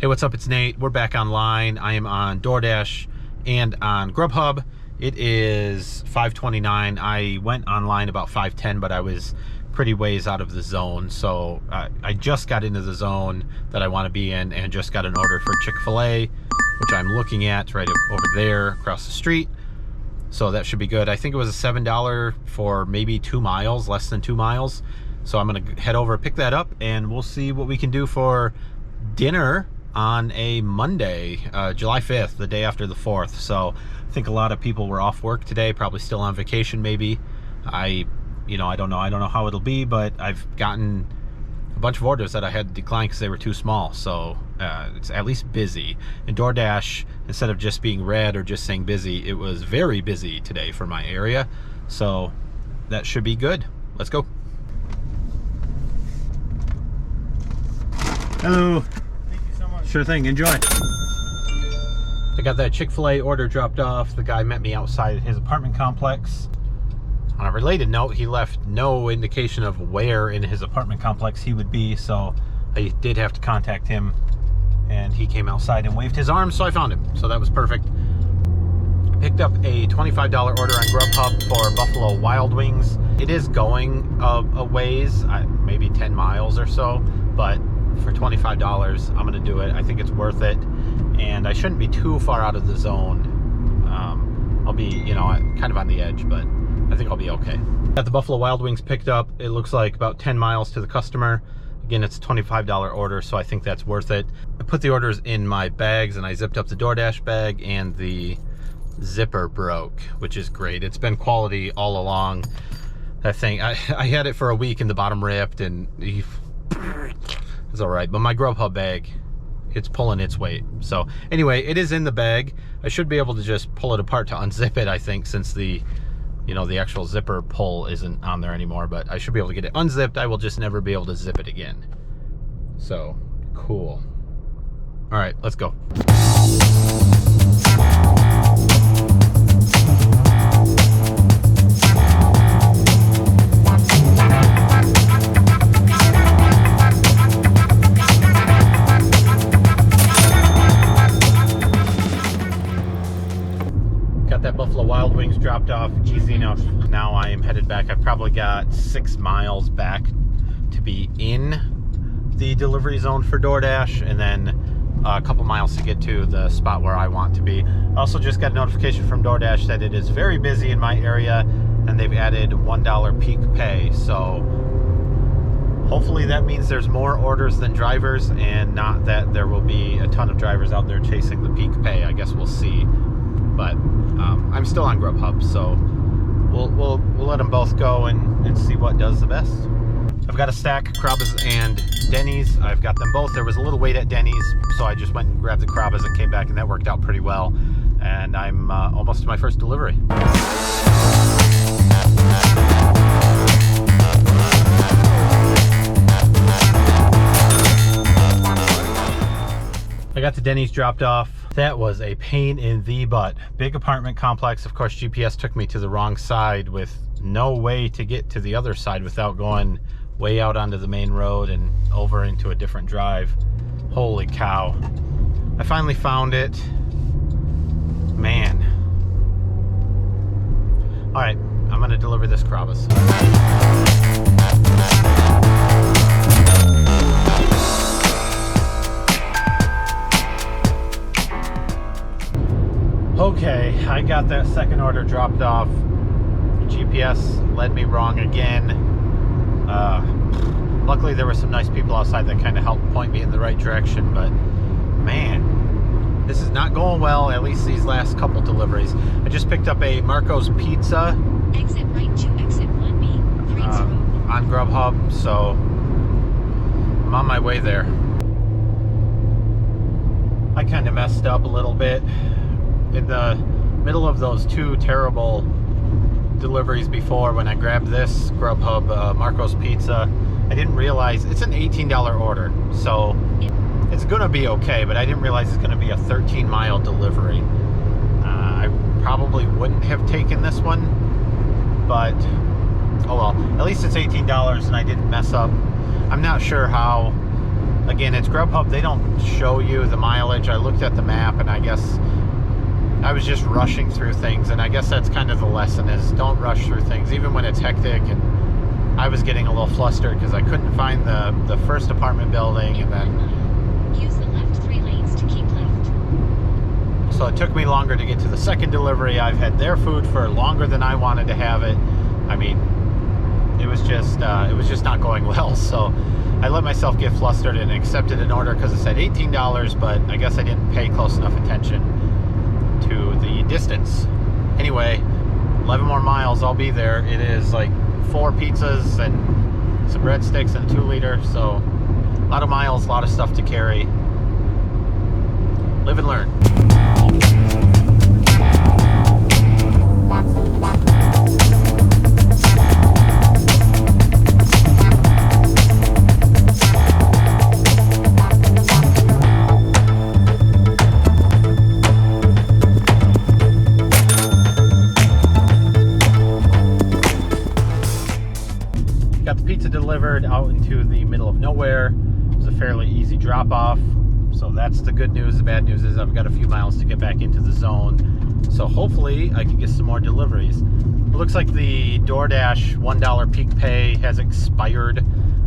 Hey, what's up? It's Nate. We're back online. I am on DoorDash and on Grubhub. It is 5:29. I went online about 5:10, but I was pretty ways out of the zone. So I just got into the zone that I want to be in and just got an order for Chick-fil-A, which I'm looking at right over there across the street. So that should be good. I think it was a $7 for maybe 2 miles, less than 2 miles. So I'm going to head over, pick that up, and we'll see what we can do for dinner on a Monday, July 5th, the day after the 4th. So I think a lot of people were off work today, probably still on vacation maybe. I don't know how it'll be, but I've gotten a bunch of orders that I had to decline because they were too small. So it's at least busy. And DoorDash, instead of just being red or just saying busy, it was very busy today for my area. So that should be good. Let's go. Hello. Sure thing, enjoy. I got that Chick-fil-A order dropped off. The guy met me outside his apartment complex. On a related note, he left no indication of where in his apartment complex he would be, so I did have to contact him, and he came outside and waved his arms, so I found him. So that was perfect. I picked up a $25 order on Grubhub for Buffalo Wild Wings. It is going a ways, maybe 10 miles or so, but for $25 I'm gonna do it. I think it's worth it, and I shouldn't be too far out of the zone. I'll be kind of on the edge, but I think I'll be okay. Got the Buffalo Wild Wings picked up. It looks like about 10 miles to the customer. Again, it's a $25 order, so I think that's worth it. I put the orders in my bags and I zipped up the DoorDash bag, and the zipper broke, which is great. It's been quality all along. That thing, I had it for a week and the bottom ripped, and it's all right, but my Grubhub bag, it's pulling its weight. So anyway, it is in the bag. I should be able to just pull it apart to unzip it, I think, since the actual zipper pull isn't on there anymore, but I should be able to get it unzipped. I will just never be able to zip it again. So cool. All right, let's go. That Buffalo Wild Wings dropped off, easy enough. Now I am headed back. I've probably got 6 miles back to be in the delivery zone for DoorDash, and then a couple miles to get to the spot where I want to be. I also just got a notification from DoorDash that it is very busy in my area, and they've added $1 peak pay. So hopefully that means there's more orders than drivers, and not that there will be a ton of drivers out there chasing the peak pay. I guess we'll see. But I'm still on Grubhub, so we'll let them both go and see what does the best. I've got a stack, Carrabba's and Denny's. I've got them both. There was a little wait at Denny's, so I just went and grabbed the Carrabba's and came back, and that worked out pretty well. And I'm almost to my first delivery. I got the Denny's dropped off. That was a pain in the butt. Big apartment complex. Of course, GPS took me to the wrong side with no way to get to the other side without going way out onto the main road and over into a different drive. Holy cow. I finally found it. Man. All right, I'm gonna deliver this Carrabba's. Okay, I got that second order dropped off. GPS led me wrong again. Luckily there were some nice people outside that kind of helped point me in the right direction, but man, this is not going well, at least these last couple deliveries. I just picked up a Marco's Pizza. Exit right to exit 1B, on Grubhub, so I'm on my way there. I kind of messed up a little bit. In the middle of those 2 terrible deliveries before, when I grabbed this Grubhub Marco's Pizza, I didn't realize it's an $18 order, so it's gonna be okay, but I didn't realize it's gonna be a 13-mile delivery. I probably wouldn't have taken this one, but oh well, at least it's $18 and I didn't mess up. I'm not sure how Again, it's Grubhub. They don't show you the mileage. I looked at the map, and I guess I was just rushing through things, and I guess that's kind of the lesson, is don't rush through things, even when it's hectic. And I was getting a little flustered because I couldn't find the first apartment building, and then use the left 3 lanes to keep left. so it took me longer to get to the second delivery. I've had their food for longer than I wanted to have it. I mean, it was just not going well. So I let myself get flustered and accepted an order because it said $18, but I guess I didn't pay close enough attention to the distance. Anyway, 11 more miles, I'll be there. It is like 4 pizzas and some breadsticks and a 2-liter, so a lot of miles, a lot of stuff to carry. Live and learn. Got the pizza delivered out into the middle of nowhere. It was a fairly easy drop off. So that's the good news. The bad news is I've got a few miles to get back into the zone. So hopefully I can get some more deliveries. It looks like the DoorDash $1 peak pay has expired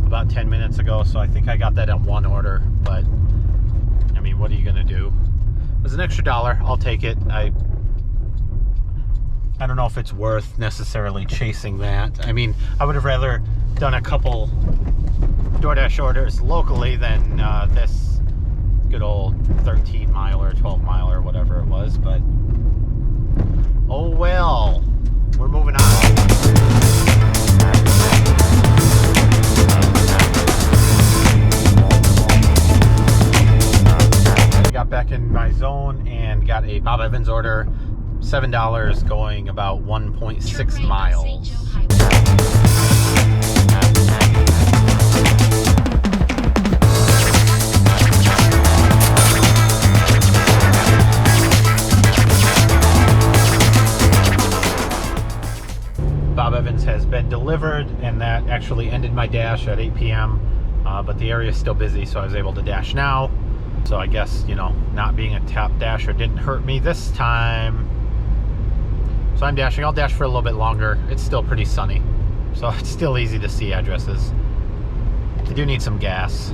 about 10 minutes ago. So I think I got that at one order. But I mean, what are you gonna do? It was an extra $1. I'll take it. I don't know if it's worth necessarily chasing that. I mean, I would have rather done a couple DoorDash orders locally than this good old 13 miler, 12 miler, whatever it was, but oh well, we're moving on. Got back in my zone and got a Bob Evans order, $7, going about 1.6 miles. Bob Evans has been delivered, and that actually ended my dash at 8 p.m. But the area is still busy, so I was able to dash now. So I guess, you know, not being a top dasher didn't hurt me this time. So I'm dashing. I'll dash for a little bit longer. It's still pretty sunny, so it's still easy to see addresses. I do need some gas.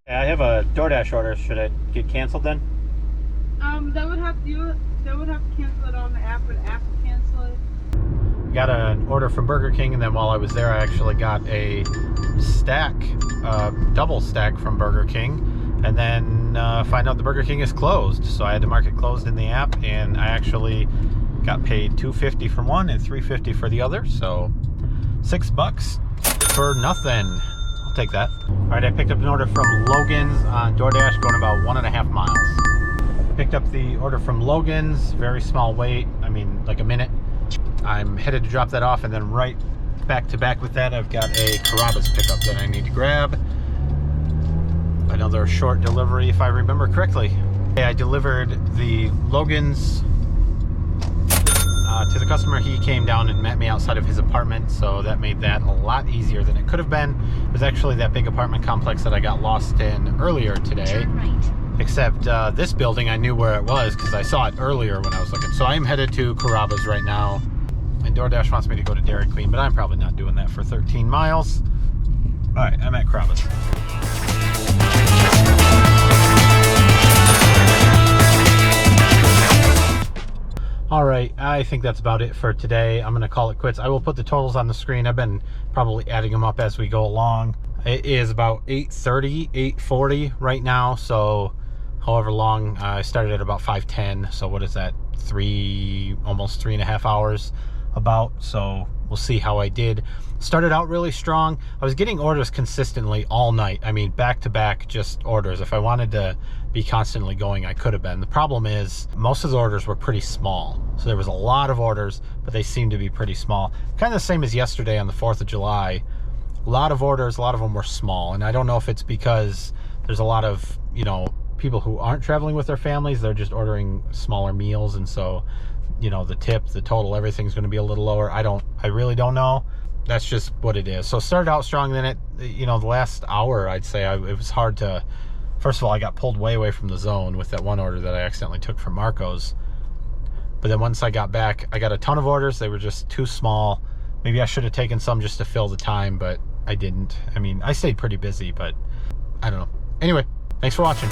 I have a DoorDash order. Should it get canceled then? They would have to cancel it on the app, but the app will cancel it. Got an order from Burger King, and then while I was there I actually got a stack, double stack from Burger King, and then find out the Burger King is closed, so I had to mark it closed in the app, and I actually got paid $2.50 for one and $3.50 for the other, so $6 for nothing. I'll take that. All right, I picked up an order from Logan's on DoorDash, going about 1.5 miles. Picked up the order from Logan's, very small wait, I mean like a minute. I'm headed to drop that off, and then right back to back with that I've got a Carrabba's pickup that I need to grab. Another short delivery if I remember correctly. I delivered the Logan's to the customer. He came down and met me outside of his apartment, so that made that a lot easier than it could have been. It was actually that big apartment complex that I got lost in earlier today. Turn right. Except this building I knew where it was because I saw it earlier when I was looking. So I'm headed to Carrabba's right now. And DoorDash wants me to go to Dairy Queen, but I'm probably not doing that for 13 miles. All right, I'm at Carrabba's. All right, I think that's about it for today. I'm gonna call it quits. I will put the totals on the screen. I've been probably adding them up as we go along. It is about 8:30, 8:40 right now, so however long. I started at about 5:10, so what is that, almost 3.5 hours about, so we'll see how I did. Started out really strong. I was getting orders consistently all night. I mean, back to back, just orders. If I wanted to be constantly going, I could have been. The problem is most of the orders were pretty small, so there was a lot of orders, but they seemed to be pretty small. Kind of the same as yesterday on the 4th of July. A lot of orders, a lot of them were small, and I don't know if it's because there's a lot of, you know, people who aren't traveling with their families, they're just ordering smaller meals, and so, you know, the tip, the total, everything's going to be a little lower. I really don't know. That's just what it is. So started out strong, then it, you know, the last hour, I'd say it was hard to, first of all, I got pulled way away from the zone with that one order that I accidentally took from Marco's. But then once I got back, I got a ton of orders. They were just too small. Maybe I should have taken some just to fill the time, but I didn't. I mean, I stayed pretty busy, but I don't know. Anyway, thanks for watching.